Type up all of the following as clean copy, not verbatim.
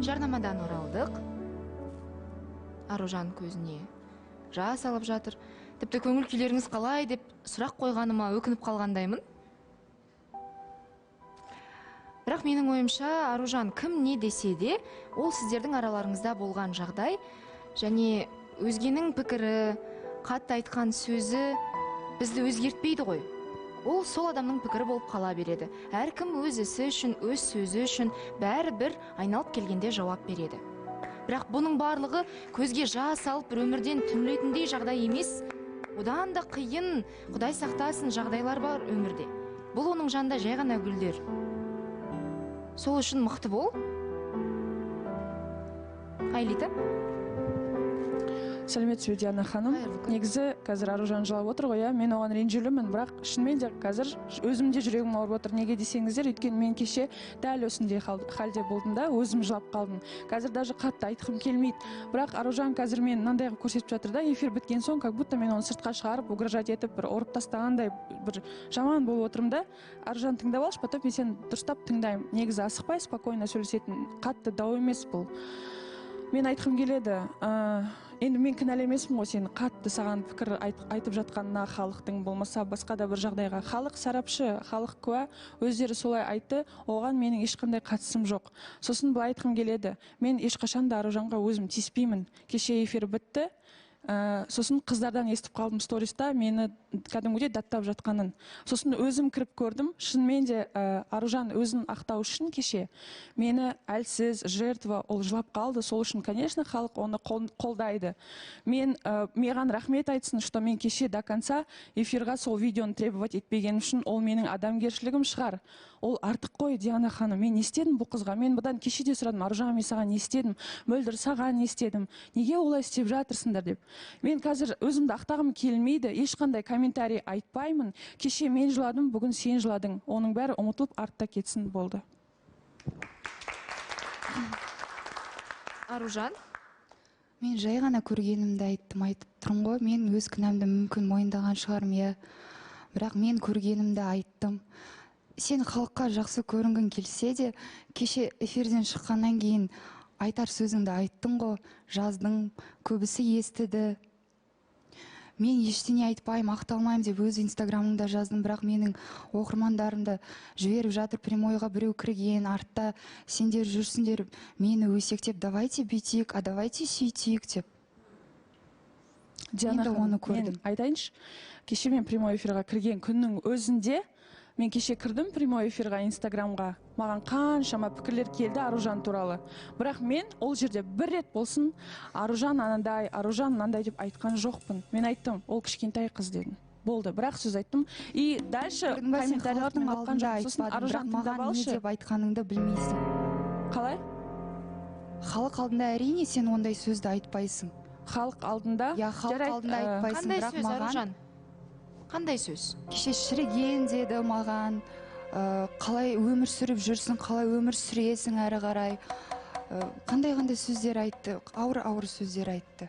Жарнамадан оралдық. Аружан көзіне жас алып жатыр. Тіпті көңіл күйлеріңіз қалай деп сұрақ қойғаныма өкініп қалғандаймын. Бірақ менің ойымша, Аружан кім не десе де, ол сіздердің араларыңызда болған жағдай, және өзгенің пікірі, қатты айтқан сөзі бізді өзгертпейді ғой. Ол сол адамның пікірі болып қала береді. Әркім өз ісі үшін, өз сөзі үшін бәрі-бір айналып келгенде жауап береді. Бірақ бұның барлығы көзге жас алып бір өмірден түңілетіндей жағдай емес. Одан да қиын, Құдай сақтасын, жағдайлар бар өмірде. Бұл оның жанында жай ғана гүлдер. Сол үшін мықты бол. Айлита. Сәлеметсіз бе, Диана ханым. Негізі қазір Аружан жылап отыр ғой, мен оған ренжулімін, бірақ шынымен де қазір өзімде жүрегім ауырып отыр. Неге десеңіздер, өйткені мен кеше дәл осындай халде болдым да, өзім жылап қалдым. Қазір даже қатты айтқым келмейді. Бірақ Аружан қазір мен мынандайға көрсетіп жатыр да, эфир біткен соң, как будто мен оны сыртқа шығарып, угрожать етіп, бір ұрып тастағандай бір жаман болып отырмын да. Аружан, тыңдап алшы, потом мен сені дұрыстап тыңдаймын. Негізі асықпай, спокойно сөйлесетін, қатты дау емес бұл. Мен айтқым келеді, енді мен кінәлі емеспін ғой сені қатты саған пікір айтып жатқанына халықтың, болмаса басқа да бір жағдайға. Халық сарапшы, халық куә, өздері солай айтты, оған менің ешқандай қатысым жоқ. Сосын бұл айтқым келеді, мен ешқашан да Аружанға өзім тиіспеймін. Кеше эфир бітті. Сосын қыздардан естіп қалдым сториста мені кәдімгідей даттап жатқанын. Сосын өзім кіріп көрдім. Шынымен де Аружан өзін ақтау үшін кеше мені әлсіз, жертва, ол жылап қалды. Сол үшін, конечно, халық оны қолдайды. Маған рахмет айтсын, что мен кеше до конца эфирға сол видеоны требовать етпеген үшін, ол менің адамгершілігім шығар. Ол артық қой, Диана ханым. Мен не істедім бұл қызға? Мен бұдан кеше де сұрадым, Аружан, мен саған не істедім? Мөлдір, саған не істедім? Неге олай істеп жатырсыңдар деп. Мен қазір өзімді ақтағым келмейді, ешқандай комментарий айтпаймын. Кеше мен жыладым, бүгін сен жыладың. Оның бәрі ұмытылып артта кетсін болды. Аружан? Мен жай ғана көргенімді айтып тұрмын ғой. Мен өз кінәмді мүмкін мойындаған шығармын, иә. Бірақ мен көргенімді айттым. Сен халыққа жақсы көрінгің келсе де, кеше эфирден шыққаннан кейін айтар сөзіңді айттың ғой, жаздың, көбісі естіді. Мен ештеңе айтпаймын, ақталмаймын деп өз инстаграмымда жаздым, бірақ менің оқырмандарымды жіберіп жатыр прямойға біреу кірген, артта сендер жүрсіңдер, мені өсектеп, давайте бүйтейік, а давайте сөйтейік деп. Диана, мен айтайыншы, кеше мен прямой эфирға кірген күннің өзінде, мен кеше кірдім прямой эфирға инстаграмға, маған қаншама пікірлер келді Аружан туралы. Бірақ мен ол жерде бір рет болсын Аружан анандай, Аружан мынандай деп айтқан жоқпын. Мен айттым, ол кішкентай қыз дедім. Болды, бірақ сөз айттым. И дальше комментарийларды мен оққан жоқпын. Сосын Аружан тыңдап алшы. Не деп айтқаныңды білмейсің. Қалай? Халық алдында әрине сен ондай сөзді айтпайсың. Халық алдында? Я, халық алдында айтпайсың, бірақ маған. Қандай сөз? Кеше шіріген деді маған, қалай өмір сүріп жүрсің, қалай өмір сүресің әрі қарай. Қандай сөздер айтты, ауыр сөздер айтты.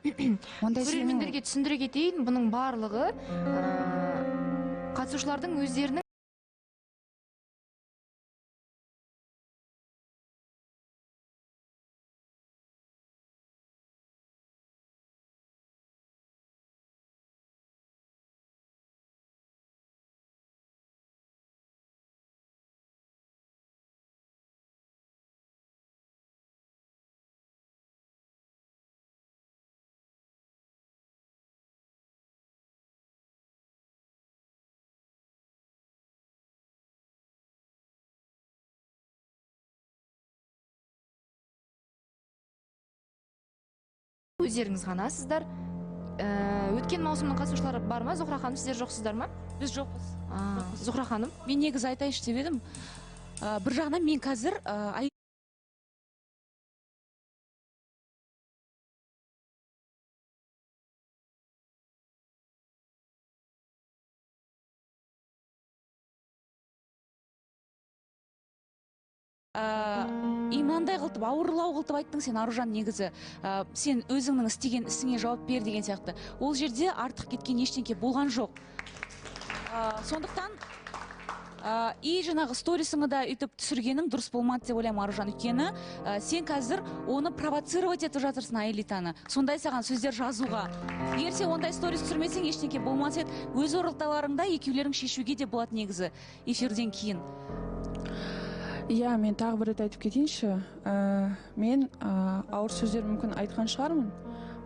Көрермендерге түсіндіре кетейін, бұның барлығы қатысушылардың өздерінің өздеріңіз ғанасыздар. Өткен маусымның қатысушылары бар ма? Зухра ханым, сіздер жоқсыздар ма? Біз жоқпыз. Зухра ханым? Мен негізі айтайыншы деп едім. Бір жағынан мен қазір имандай қылтып, ауырлау қылтып айттың сен, Аружан, негізі. Сен өзіңнің істеген ісіңе жауап бер деген сияқты. Ол жерде артық кеткен ештеңке болған жоқ. Сондықтан И жаңағы сторисыңы да үйтіп түсіргенің дұрыс болмады деп ойлаймын, Аружан. Өйткені сен қазір оны провоцировать етіп жатырсың Аэлитаны. Сондай саған сөздер жазуға. Егер сен ондай сторис түсірмесең, ештеңке болмас еді. Өз орталарыңда екеулерің шешуге де болады негізі эфирден кейін. Иә, мен тағы бір рет айтып кетейінші. Мен ауыр сөздер мүмкін айтқан шығармын.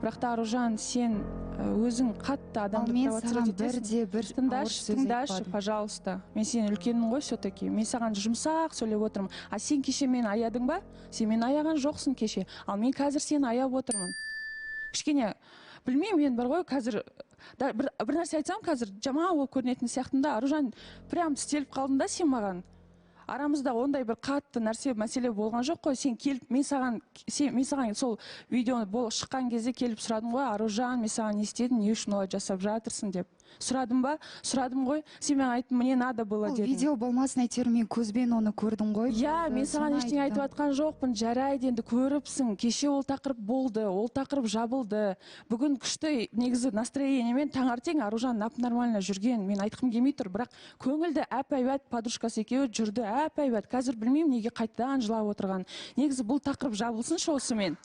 Бірақ та Аружан, сен өзің қатты адамды провоцировать етесің. Тыңдашы, пожалуйста. Мен сен үлкенмін ғой все-таки. Мен саған жұмсақ сөйлеп отырмын. А сен кеше мені аядың ба? Сен мені аяған жоқсың кеше. Ал мен қазір сені аяп отырмын. Кішкене, білмеймін, мен бір ғой қазір бір нәрсе айтсам, қазір жаман болып көрінетін сияқтымда. Аружан, прям тістеліп қалдың да сен маған. Арамызда ондай бір қатты нәрсе мәселе болған жоқ қой. Сен келіп, мен саған сол видеоны шыққан кезде келіп сұрадым ғой, Аружан, мен саған не істедім, не үшін олай жасап жатырсың деп. Сұрадым ба? Сұрадым ғой. Сен мен айттым, мне надо было дедім. Видео болмасын, әйтеуір мен көзбен оны көрдім ғой. Я, мен саған ештеңе айтып атқан жоқпын. Жарайды, енді көріпсің. Кеше ол тақырып болды, ол тақырып жабылды. Бүгін күшті негізі настроениемен таңертең Аружан нормально жүрген. Мен айтқым келмей тұр, бірақ көңілді әп-әйбат подружкасы екеуі жүрді әп-әйбат. Қазір білмеймін неге қайтадан жылап отырған. Негізі бұл тақырып жабылсыншы осымен.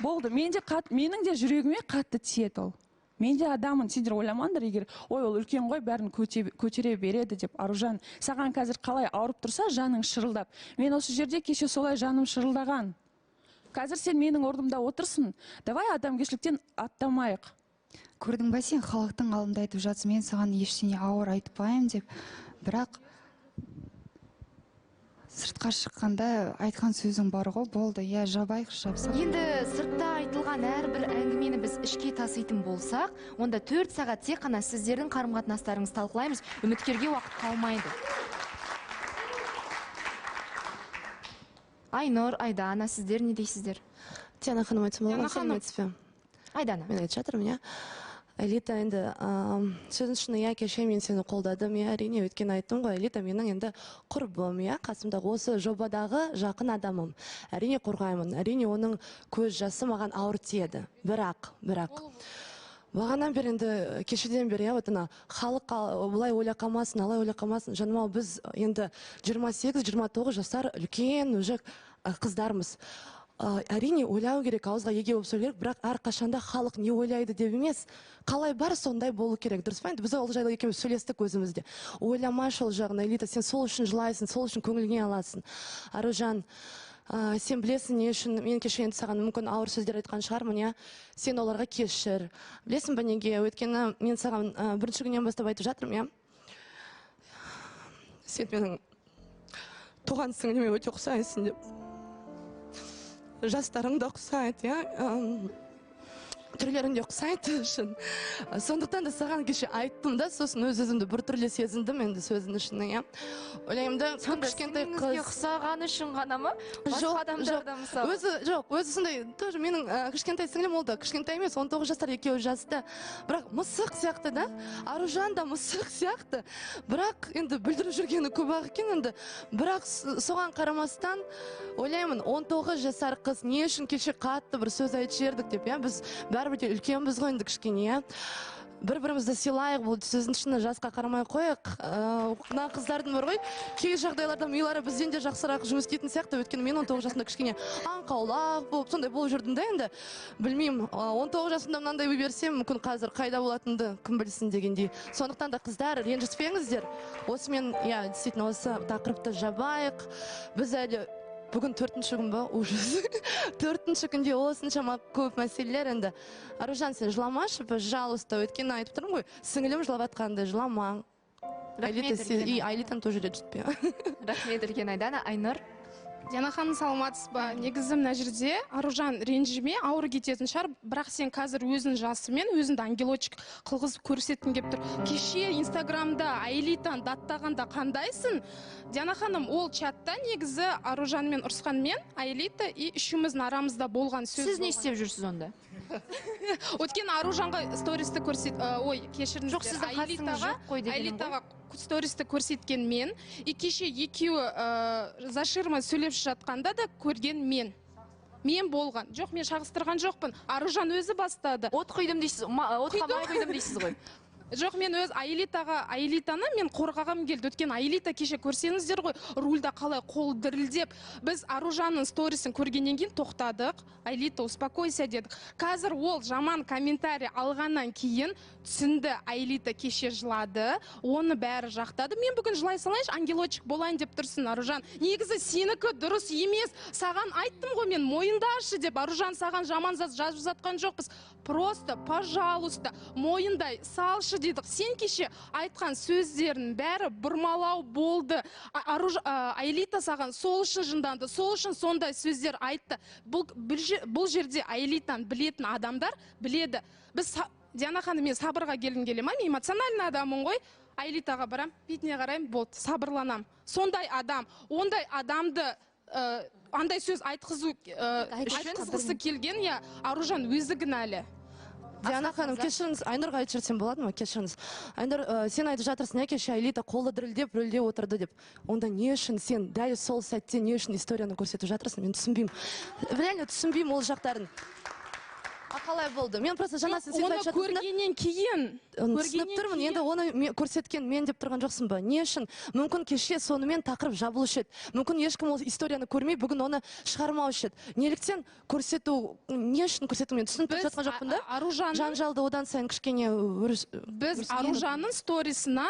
Болды, менің де жүрегіме қатты тиеді ол. Мен де адамын, сендер ойламаңдар, егер ой ол үлкен ғой, бәрін көтере береді деп. Аружан, саған қазір қалай ауырып тұрса, жаның шырылдап. Мен осы жерде кеше солай жаным шырылдаған. Қазір сен менің орнымда отырсың. Давай адамгершіліктен аттамайық. Көрдің бе, сен халықтың алдында айтып жатсың, мен саған ештеңе ауыр айтпаймын деп. Бірақ сыртқа шыққанда айтқан сөзің бар ғой, болды, я жабайық, жабсақ. Енді сыртта айтылған әрбір әңгімені біз ішке таситын болсақ, онда 4 сағат тек қана сіздердің қарым-қатынастарыңызды талқылаймыз, үміткерге уақыт қалмайды. Айнұр, Айдана, сіздер не дейсіздер? Диана ханым айтсам болады ма? Сен айтыспен. Айдана. Мен айтып жатырмын, иә. Элита енді сөздің шыны, иә, кеше мен сені қолдадым, иә, әрине, өткен айттым ғой, Элита менің енді құрбым, иә, қасымдағы осы жобадағы жақын адамым. Әрине қорғаймын, әрине оның көз жасы маған ауыр тиеді. Бірақ бағанан бері енді кешеден бері, иә, халық бұлай ойлап қалмасын, алай ойлап қалмасын. Жаным, біз енді 28-29 жастар үлкен уже қыздармыз. Әрине ойлау керек, ауызға еге болып сөйлеу керек, бірақ әрқашанда халық не ойлайды деп емес, қалай бар сондай болу керек, дұрыс па? Біз ол жайлы екеуміз сөйлестік өзімізде. Ойламашы ол жағын, Элита, сен сол үшін жылайсың, сол үшін көңіліңе аласың. Аружан, сен білесің не үшін, мен кеше енді саған мүмкін ауыр сөздер айтқан шығармын, иә? Сен оларға кешір. Білесің ба неге? Өйткені мен саған бірінші күннен бастап айтып жатырмын, иә? Сен менің туған сіңліме өте ұқсайсың деп. Жастарың да ұқсайды, иә, түрлерің де ұқсайды үшін. Сондықтан да саған кеше айттым да, сосын өз-өзімді бір түрлі сезіндім енді сөздің ішіне, иә. Ойлаймын да, кішкентай қыз. Сіңліңізге ұқсаған үшін ғана ма? Басқа адамдарда мысалы? Өзі сондай, тоже менің кішкентай сіңлім ол да, кішкентай емес, 19 жастар екеуі жасты. Бірақ мысық сияқты да, Аружан да мысық сияқты. Бірақ енді білдіріп жүргені көп-ақ екен енді. Бірақ соған қарамастан, ойлаймын, 19 жасар қыз не үшін кеше қатты бір сөз айтып жібердік деп, иә, біз бәрібір үлкенбіз ғой енді кішкене, иә. Бір-бірімізді сыйлайық, бұл сөздің шыны жасқа қарамай қойық. Мына қыздардың бар ғой, кей жағдайларда милары бізден де жақсырақ жұмыс істейтін сияқты, өйткені мен 19 жасымда кішкене аңқаулақ болып, сондай болып жүрдім да енді. Білмеймін, 19 жасымда мынандай берсем, мүмкін қазір қайда болатынды кім білсін дегендей. Сондықтан да қыздар, ренжіспеңіздер. Осымен, иә, действительно, осы тақырыпты жабайық. Біз әлі бүгін 4-ші күн ба? Ужас. 4-ші күнде осыншама көп мәселелер енді. Аружан, сен жыламашы, пожалуйста, өткені айтып тұрмын ғой, сіңілім жылап атқанды, жыламаң. Айлитан тоже ренжітпе. Рахмет, үлкен Айдана. Айнұр. Диана ханым, саламатсыз ба? Негізі мына жерде Аружан ренжіме, ауыр кететін шығар, бірақ сен қазір өзің жасымен, өзіңді ангелочек қылғызып көрсеттің кеп тұр. Кеше Инстаграмда Аэлитаны даттағанда қандайсың? Диана ханым, ол чатта негізі Аружанмен ұрысқанмен Аэлита и үшеуміздің арамызда болған сөз. Сіз не істеп жүрсіз онда? Өткен Аружанға стористі кешіріңіздер, Аэлитаға стористі көрсеткен мен, и кеше екеуі заширма сөйлеп жатқанда да көрген мен болған. Жоқ, мен шағыстырған жоқпын. Аружан өзі бастады. От құйдым дейсіз, отқа май құйдым дейсіз ғой. Жоқ, мен өз Аэлитаны мен қорғағым келді. Өткен Аэлита кеше көрсеңіздер ғой, рульда қалай қол дірілдеп. Біз Аружанның сторисін көргеннен кейін тоқтадық. Аэлита, успокойся дедік. Қазір ол жаман комментарий алғаннан кейін түсінді, Аэлита кеше жылады, оны бәрі жақтады. Мен бүгін жылай салайыншы, ангелочек болайын деп тұрсың, Аружан. Негізі сенікі дұрыс емес. Саған айттым ғой мен, мойындашы деп. Аружан, саған жаман жазып жатқан жоқпыз. Просто, пожалуйста, мойындай салшы дедік. Сен кеше айтқан сөздердің бәрі бұрмалау болды. Аэлита саған сол үшін жынданды, сол үшін сондай сөздер айтты. Бұл жерде Аэлитаны білетін адамдар біледі. Біз Диана ханым, мен сабырға келгім келе ма? Мен эмоциональный адаммын ғой. Аэлитаға барам, бетіне қарайым, болды, сабырланам. Сондай адам, ондай адамды андай сөз айтқызғысы келген, я Аружан өзі кінәлі. Диана ханым, кешіріңіз, Айнұрға айтып жіберсем болады ма? Кешіріңіз. Айнұр, сен айтып жатырсың, кеше Аэлита қолы дірілдеп, рөлде отырды деп. Онда не үшін сен дәл сол сәтте не үшін историяны көрсетіп жатырсың? Мен түсінбеймін. Реально түсінбеймін ол жақтарын. Қалай болды? Мен просто жаңа сен оны көргеннен кейін түсініп тұрмын. Енді оны көрсеткен мен деп тұрған жоқсың ба? Не үшін? Мүмкін кеше сонымен тақырып жабылушы еді. Мүмкін ешкім ол историяны көрмей, бүгін оны шығармаушы еді. Неліктен көрсету, не үшін көрсету, мен түсініп жатқан жоқпын да? Жанжалды одан сайын кішкене біз Аружанның сторисына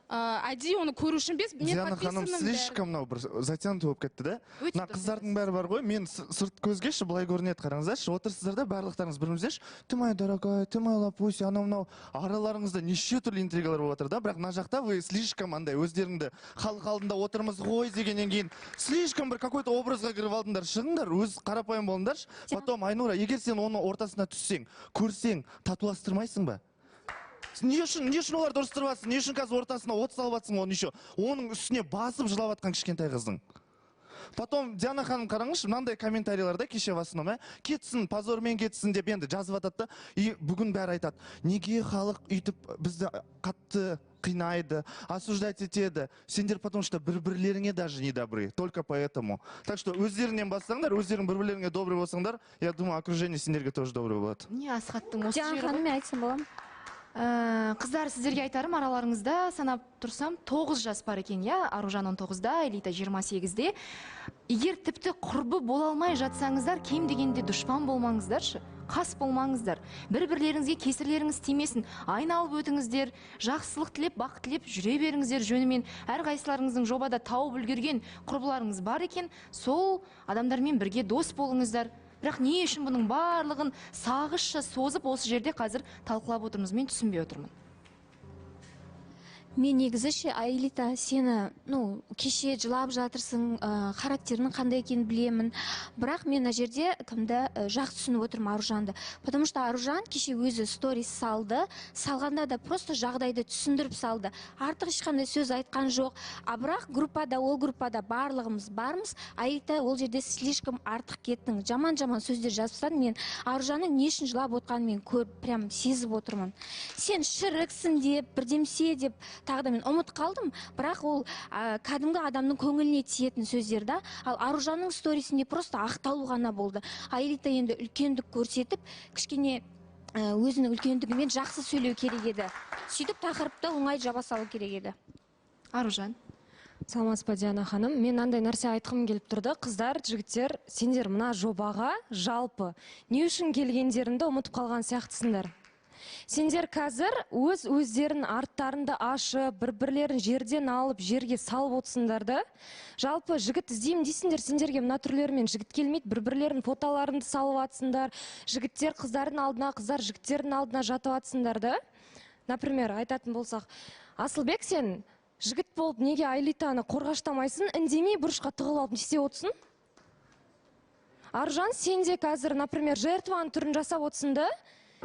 әдейі оны көру үшін без мен Диана ханым слишком мынау бір затянутый болып кетті да. Мына қыздардың бәрі бар ғой, мен сырт көзгеші былай көрінеді, қараңыздаршы, отырсыздар да барлықтарыңыз біріміздерші, ты моя дорогая, ты моя лапуся, анау-мынау араларыңызда неше түрлі интригалар болып жатыр да, бірақ мына жақта вы слишком андай өздеріңді халық алдында отырмыз ғой дегеннен кейін слишком бір какой-то образға кіріп алдыңдар, шығыңдар, өз қарапайым болыңдаршы. Потом Айнура, егер сен оның ортасына түссең, көрсең, татуластырмайсың ба? Не үшін олар дұрыстырбасың? Не үшін қазір ортасына от салып жатсың оны еще? Оның үстіне басып жылап жатқан кішкентай қыздың. Потом Диана ханым қараңызшы, мынандай комментарийлерде кеше в основном, кетсін, позормен кетсін деп енді жазып жатады да, и бүгін бәрі айтады. Неге халық үйтіп бізді қатты қинайды, осуждать етеді. Сендер потому что бір-бірлеріңе даже не добры, только поэтому. Так что өздеріңнен бастаңдар, өздерің бір-бірлеріңе добрый болсаңдар, я думаю, окружение сендерге тоже добрый болады. Не Асхаттың осы Диана ханым, мен айтсам боламын. Қыздар, сіздерге айтарым, араларыңызда санап тұрсам 9 жас бар екен, я? Аружан 19-да, Аэлита 28-де. Егер тіпті құрбы бола алмай жатсаңыздар, кем дегенде дұшпан болмаңыздаршы, қас болмаңыздар. Бір-бірлеріңізге кесірлеріңіз тимесін, айналып өтіңіздер, жақсылық тілеп, бақыт тілеп жүре беріңіздер жөнімен. Әрқайсыларыңыздың жобада тауып үлгерген құрбыларыңыз бар екен, сол адамдармен бірге дос болыңыздар. Бірақ не үшін бұның барлығын сағызша созып осы жерде қазір талқылап отырмыз, мен түсінбей отырмын. Мен негізі Аэлита, сені кеше жылап жатырсың, характерінің қандай екенін білемін. Бірақ мен мына жерде кімді жақсы түсініп отырмын, Аружанды. Потому что Аружан кеше өзі сторис салды, салғанда да просто жағдайды түсіндіріп салды. Артық ешқандай сөз айтқан жоқ. Бірақ ол группада барлығымыз бармыз. Аэлита ол жерде слишком артық кеттің. Жаман-жаман сөздер жазыпсан, мен Аружанның не үшін жылап отқанын мен көріп, прям сезіп отырмын. Сен шіріксің деп, бірдемсе деп тағы да мен ұмыт қалдым, бірақ ол кәдімгі адамның көңіліне тиетін сөздер да. Ал Аружанның сторисінде просто ақталу ғана болды. Аэлита енді үлкендік көрсетіп, кішкене өзінің үлкендігімен жақсы сөйлеу керек еді. Сөйтіп тақырыпты оңай жаба салу керек еді. Аружан. Саламатсыз ба, Диана ханым? Мен андай нәрсе айтқым келіп тұрды. Қыздар, жігіттер, сендер мына жобаға жалпы не үшін келгендеріңді ұмытып қалған сияқтысыңдар. Сендер қазір өздерін арттарында ашып, бір-бірлерін жерден алып, жерге салып отсыңдарды. Жалпы жігіт іздеймін дейсіңдер, сендерге мына түрлермен жігіт келмейді, бір-бірлерін фотоларында салып атсыңдар. Жігіттер қыздардың алдына, қыздар жігіттердің алдына жатып атсыңдарды. Например, айтатын болсақ, Асылбек, сен жігіт болып неге Аэлитаны қорғаштамайсың, үндемей бұрышқа тығылып алып не істеп отсың? Аружан, сен де қазір, например, жертваның түрін жасап отсыңды.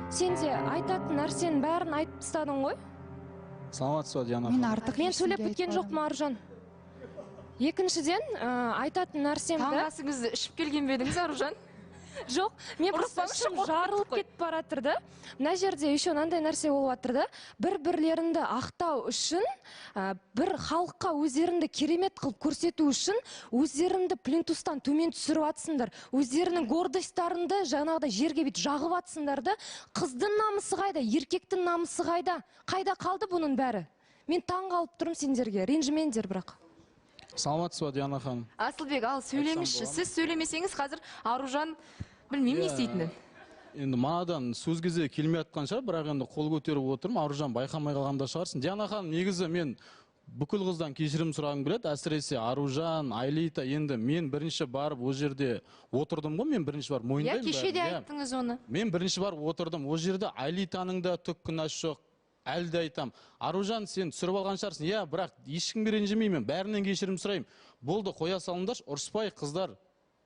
Сен де айтатын нәрсенің бәрін айтып тастадың ғой? Саламатсыз ба, Диана? Мен сөйлеп біткен жоқпын, Аружан. Екіншіден, айтатын нәрсемді... Таңғасыңызды ішіп келген бе едіңіз, Аружан? Жоқ, мен просто ішім жарылып кетіп баратыр да. Мына жерде еще мынандай нәрсе болып жатыр да. Бір-бірлеріңді ақтау үшін, бір халыққа өздеріңді керемет қылып көрсету үшін, өздеріңді плинтустан төмен түсіріп атсыңдар. Өздерінің гордостарыңды жаңағыдай жерге бит жағып атсыңдар да. Қыздың намысы қайда, еркектің намысы қайда? Қайда қалды бұның бәрі? Мен таң қалып тұрмын сендерге, ренжімеңдер бірақ. Саламатсыз ба, Диана ханым? Асылбек, ал сөйлемеші. Сіз сөйлемесеңіз қазір Аружан білмеймін не істейтінін. Енді манадан сөз кезде келмей атқан шығар, бірақ енді қол көтеріп отырмын. Аружан байқамай қалғанда шығарсың. Диана ханым, негізі мен бүкіл қыздан кешірім сұрағым келеді. Әсіресе Аружан, Айлита, енді мен бірінші барып о жерде отырдым ғой, мен бірінші барып мойындаймын. Кеше де айттыңыз оны. Мен бірінші барып отырдым. О жерде Айлитаның да түк күнәсі жоқ. Әлі де айтам, Аружан, сен түсіріп алған шығарсың. Иә, бірақ ешкімге ренжімеймін, бәрінен кешірім сұраймын. Болды, қоя салыңдаршы, ұрыспай қыздар.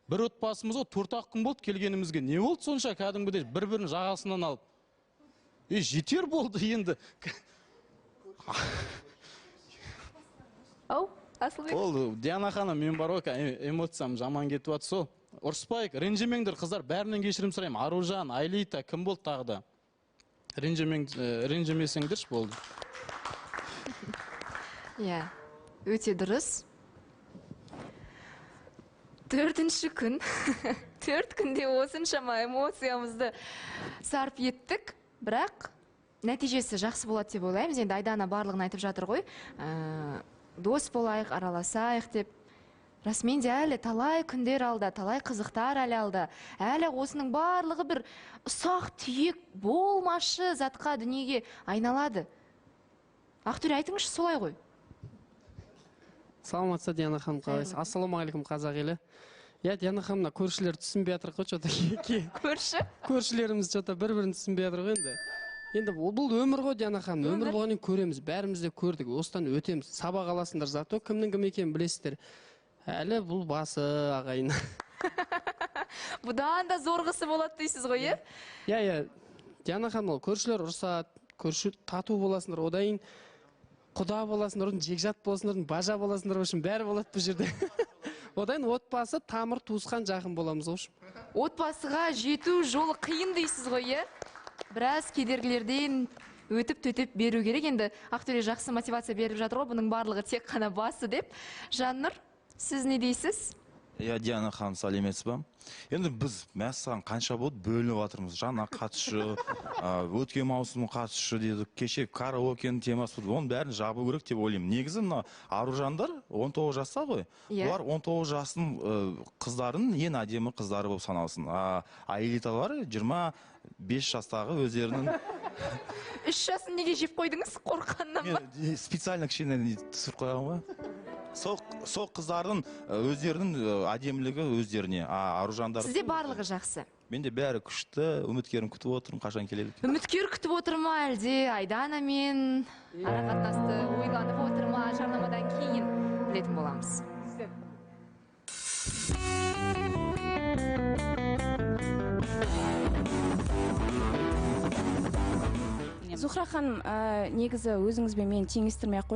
Бір отбасымыз ғой, 4-ақ күн болды келгенімізге. Не болды сонша кәдімгідей бір-бірінің жағасынан алып? Жетер болды енді. Ау, Асылбек. Ол, Диана ханым, мен бар ғой, эмоциям жаман кетіп жатыр сол. Ұрыспайық, ренжімеңдер қыздар, бәрінен кешірім сұраймын. Аружан, Айлита, кім болды тағы да? Ренжімесеңдерші болды. Иә, өте дұрыс. 4-ші күн, 4 күнде осыншама эмоциямызды сарп еттік, бірақ нәтижесі жақсы болады деп ойлаймыз. Енді Айдана барлығын айтып жатыр ғой, дос болайық, араласайық деп. Расымен де әлі талай күндер алда, талай қызықтар әлі алда. Әлі осының барлығы бір ұсақ түйек болмашы затқа дүниеге айналады. Ақтөре, айтыңызшы, солай ғой. Саламатсыз, Диана ханым, қалайсыз? Ассалаумағалейкум, қазақ елі. Я, Диана ханымна, көршілер түсінбей жатыр ғой, что-то. Көрші? Көршілеріміз что-то бір-бірін түсінбей жатыр ғой енді. Енді бұл өмір ғой, Диана ханым, өмір болғанын көреміз, бәріміз де көрдік, осыдан өтеміз. Сабақ аласыңдар, зато кімнің кім екенін білесіздер. Әлі бұл басы ағайын. Бұдан да зорғысы болады дейсіз ғой, е? Иә, Диана ханым, көршілер ұрсады, көрші тату боласыңдар, одан құда боласыңдар, жекжат боласыңдар, бажа боласыңдар, үшін бәрі болады бұл жерде. Одан отбасы, тамыр, туысқан жақын боламыз ғой. Отбасыға жету жолы қиын дейсіз ғой, е? Біраз кедергілерден өтіп төтеп беру керек. Енді Ақтөре жақсы мотивация беріп жатыр ғой, бұның барлығы тек қана басы деп. Жаннұр, сіз не дейсіз? Иә, Диана ханым, сәлеметсіз ба? Енді біз мәссаған қанша болды бөлініп жатырмыз. Жаңа қатысшы, өткен маусым қатысшы дедік, кеше караокенің темасы болды. Оның бәрін жабу керек деп ойлаймын. Негізі мына Аружандар 19 жаста ғой. Олар 19 жастың қыздарын ең әдемі қыздары болып саналсын. Айлиталар 25 жастағы өздерінің 3 жасын неге жеп қойдыңыз? Қорққаннан ба? Мен специально кішкене түсіріп қойған ғой. Сол қыздардың өздерінің әдемілігі өздеріне. Аружандар. Сізде барлығы жақсы. Менде бәрі күшті, үміткерім күтіп отырмын, қашан келеді. Үміткер күтіп отыр ма әлде Айдана мен арақатынасты ойланып отыр ма? Жарнамадан кейін білетін боламыз. Зухра ханым, негізі өзіңізбен мен теңестірмей ақ қойын.